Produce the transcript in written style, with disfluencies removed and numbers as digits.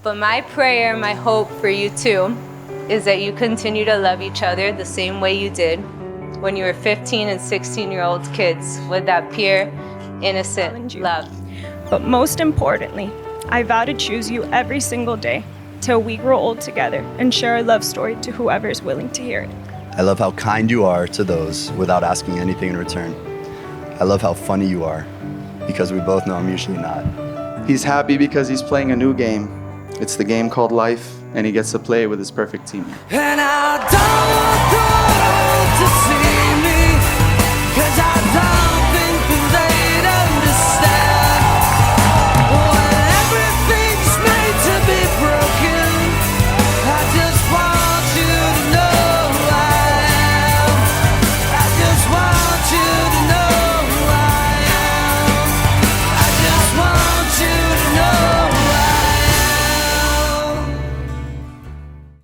But my prayer, my hope for you too, is that you continue to love each other the same way you did when you were 15 and 16-year-old kids with that pure, innocent love. But most importantly, I vow to choose you every single day till we grow old together and share our love story to whoever is willing to hear it. I love how kind you are to those without asking anything in return. I love how funny you are, because we both know I'm usually not. He's happy because he's playing a new game. It's the game called life, and he gets to play with his perfect team. And I don't